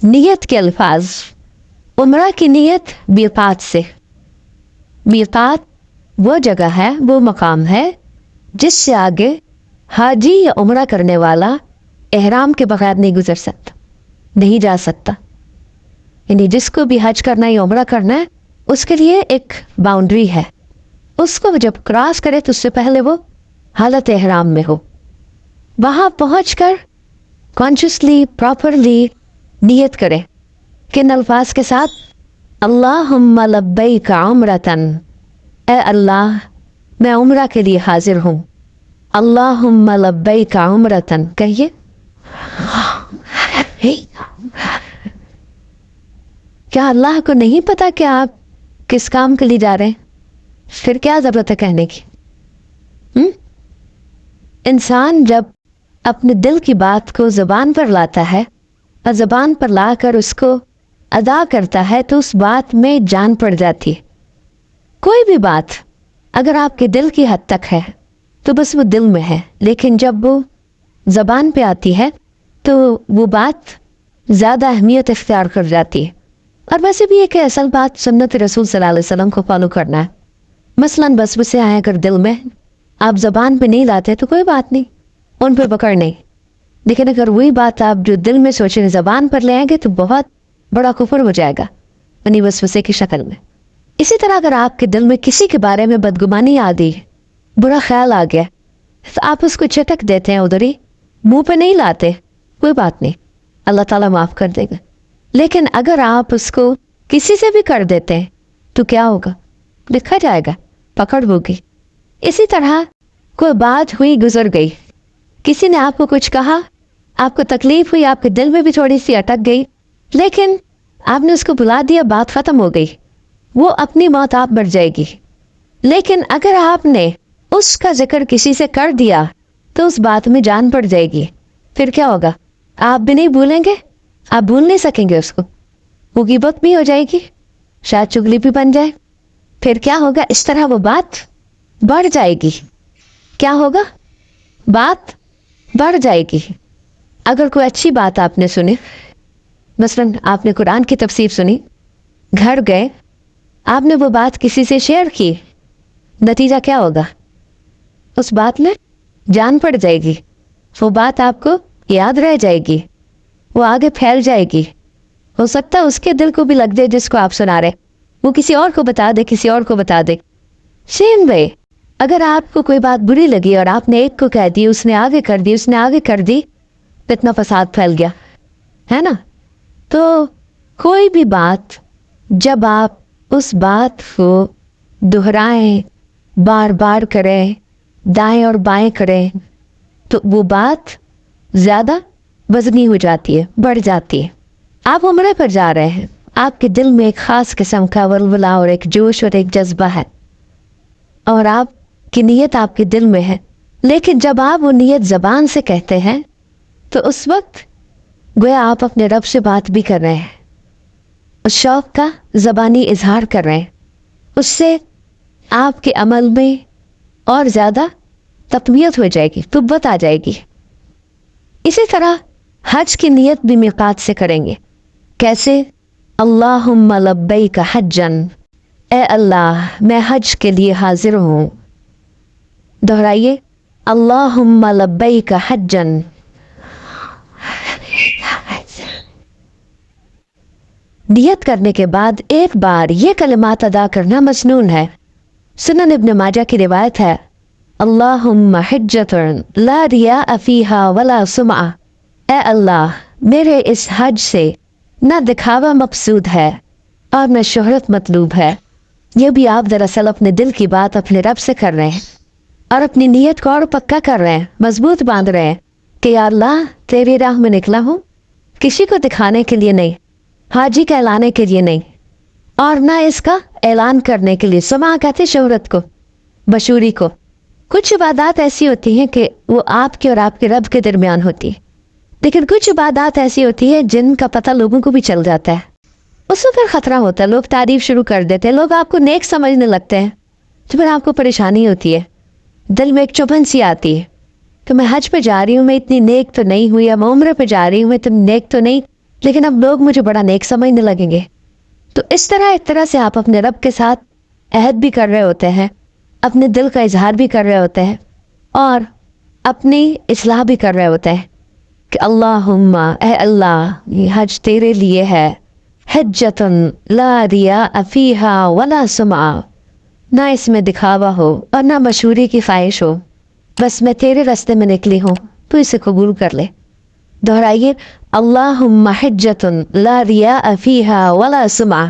نیت کے الفاظ. عمرہ کی نیت میقات سے. میقات وہ جگہ ہے، وہ مقام ہے جس سے آگے حاجی یا عمرہ کرنے والا احرام کے بغیر نہیں گزر سکتا، نہیں جا سکتا. یعنی جس کو بھی حج کرنا ہے یا عمرہ کرنا ہے اس کے لیے ایک باؤنڈری ہے، اس کو جب کراس کرے تو اس سے پہلے وہ حالت احرام میں ہو. وہاں پہنچ کر کانشیسلی پراپرلی نیت کرے کن الفاظ کے ساتھ؟ اللہم لبیک عمرتن، اے اللہ میں عمرہ کے لیے حاضر ہوں. اللہم لبیک عمرتن کہیے. کیا اللہ کو نہیں پتا کہ آپ کس کام کے لیے جا رہے ہیں؟ پھر کیا ضرورت ہے کہنے کی؟ انسان جب اپنے دل کی بات کو زبان پر لاتا ہے اور زبان پر لا کر اس کو ادا کرتا ہے تو اس بات میں جان پڑ جاتی ہے. کوئی بھی بات اگر آپ کے دل کی حد تک ہے تو بس وہ دل میں ہے، لیکن جب وہ زبان پہ آتی ہے تو وہ بات زیادہ اہمیت اختیار کر جاتی ہے. اور ویسے بھی ایک اصل بات سنت رسول صلی اللہ علیہ وسلم کو فالو کرنا ہے. مثلاً وسوسے آئے اگر دل میں، آپ زبان پہ نہیں لاتے تو کوئی بات نہیں، ان پہ پکڑ نہیں. لیکن اگر وہی بات آپ جو دل میں سوچیں زبان پر لے آئیں گے تو بہت بڑا کفر ہو جائے گا، یعنی وسوسے کی شکل میں. اسی طرح اگر آپ کے دل میں کسی کے بارے میں بدگمانی آ گئی، برا خیال آ گیا، تو آپ اس کو چٹک دیتے ہیں ادھر ہی، منہ پہ نہیں لاتے، کوئی بات نہیں، اللہ تعالیٰ معاف کر دے گا. لیکن اگر آپ اس کو کسی سے بھی کر دیتے ہیں تو کیا ہوگا؟ لکھا جائے گا، پکڑ ہوگی. اسی طرح کوئی بات ہوئی گزر گئی، کسی نے آپ کو کچھ کہا، آپ کو تکلیف ہوئی، آپ کے دل میں بھی تھوڑی سی اٹک گئی، لیکن آپ نے اس کو بلا دیا، بات ختم ہو گئی، وہ اپنی موت آپ مر جائے گی. لیکن اگر آپ نے اس کا ذکر کسی سے کر دیا تو اس بات میں جان پڑ جائے گی. پھر کیا ہوگا؟ آپ بھی نہیں بھولیں گے، آپ بھول نہیں سکیں گے اس کو، وہ غیبت بھی ہو جائے گی، شاید چغلی بھی بن جائے. پھر کیا ہوگا؟ اس طرح وہ بات بڑھ جائے گی. کیا ہوگا؟ بات بڑھ جائے گی. اگر کوئی اچھی بات آپ نے سنی، مثلاً آپ نے قرآن کی تفسیر سنی، گھر گئے، آپ نے وہ بات کسی سے شیئر کی، نتیجہ کیا ہوگا؟ اس بات میں جان پڑ جائے گی، وہ بات آپ کو یاد رہ جائے گی، وہ آگے پھیل جائے گی. ہو سکتا ہے اس کے دل کو بھی لگ جائے جس کو آپ سنا رہے، وہ کسی اور کو بتا دے، کسی اور کو بتا دے. سیم وے اگر آپ کو کوئی بات بری لگی اور آپ نے ایک کو کہہ دی، اس نے آگے کر دی، اس نے آگے کر دی، تو اتنا فساد پھیل گیا ہے نا. تو کوئی بھی بات جب آپ اس بات کو دہرائیں، بار بار کریں، دائیں اور بائیں کریں، تو وہ بات زیادہ وزنی ہو جاتی ہے، بڑھ جاتی ہے. آپ عمرے پر جا رہے ہیں، آپ کے دل میں ایک خاص قسم کا ولولہ اور ایک جوش اور ایک جذبہ ہے، اور آپ کی نیت آپ کے دل میں ہے. لیکن جب آپ وہ نیت زبان سے کہتے ہیں تو اس وقت گویا آپ اپنے رب سے بات بھی کر رہے ہیں، اس شوق کا زبانی اظہار کر رہے ہیں. اس سے آپ کے عمل میں اور زیادہ تقویت ہو جائے گی، قوت آ جائے گی. اسی طرح حج کی نیت بھی میقات سے کریں گے. کیسے؟ اللہم لبیک حجن، اے اللہ میں حج کے لیے حاضر ہوں. دہرائیے، اللہم لبیک حجن. نیت کرنے کے بعد ایک بار یہ کلمات ادا کرنا مسنون ہے. سنن ابن ماجہ کی روایت ہے، اللہم حجۃ لا ریاء فیہا ولا سمعہ، اے اللہ میرے اس حج سے نہ دکھاوا مقصود ہے اور نہ شہرت مطلوب ہے. یہ بھی آپ دراصل اپنے دل کی بات اپنے رب سے کر رہے ہیں اور اپنی نیت کو اور پکا کر رہے ہیں، مضبوط باندھ رہے ہیں کہ یا اللہ تیری راہ میں نکلا ہوں، کسی کو دکھانے کے لیے نہیں، حاجی کہلانے کے لیے نہیں، اور نہ اس کا اعلان کرنے کے لیے. سما کہتے شہرت کو، مشہوری کو. کچھ عبادات ایسی ہوتی ہیں کہ وہ آپ کے اور آپ کے رب کے درمیان ہوتی ہے، لیکن کچھ عبادات ایسی ہوتی ہے جن کا پتہ لوگوں کو بھی چل جاتا ہے، اس میں پھر خطرہ ہوتا ہے، لوگ تعریف شروع کر دیتے ہیں، لوگ آپ کو نیک سمجھنے لگتے ہیں، تو پھر آپ کو پریشانی ہوتی ہے، دل میں ایک چبھن سی آتی ہے کہ میں حج پہ جا رہی ہوں، میں اتنی نیک تو نہیں ہوئی، یا میں عمرے پہ جا رہی ہوں، میں اتنی نیک تو نہیں. لیکن اب لوگ مجھے بڑا نیک سمجھنے لگیں گے. تو اس طرح سے آپ اپنے رب کے ساتھ عہد بھی کر رہے ہوتے ہیں, اپنے دل کا اظہار بھی کر رہے ہوتے ہیں, اور اپنی اصلاح بھی کر رہے ہوتے ہیں کہ اللہم اے اللہ یہ حج تیرے لیے ہے, حجتن لا ریاء فیہا ولا سمعہ, نہ اس میں دکھاوا ہو اور نہ مشہوری کی خواہش ہو, بس میں تیرے راستے میں نکلی ہوں, تو اسے قبول کر لے. دہرائیے, اللہم حجتن لا ریاء فیہا ولا سمعہ.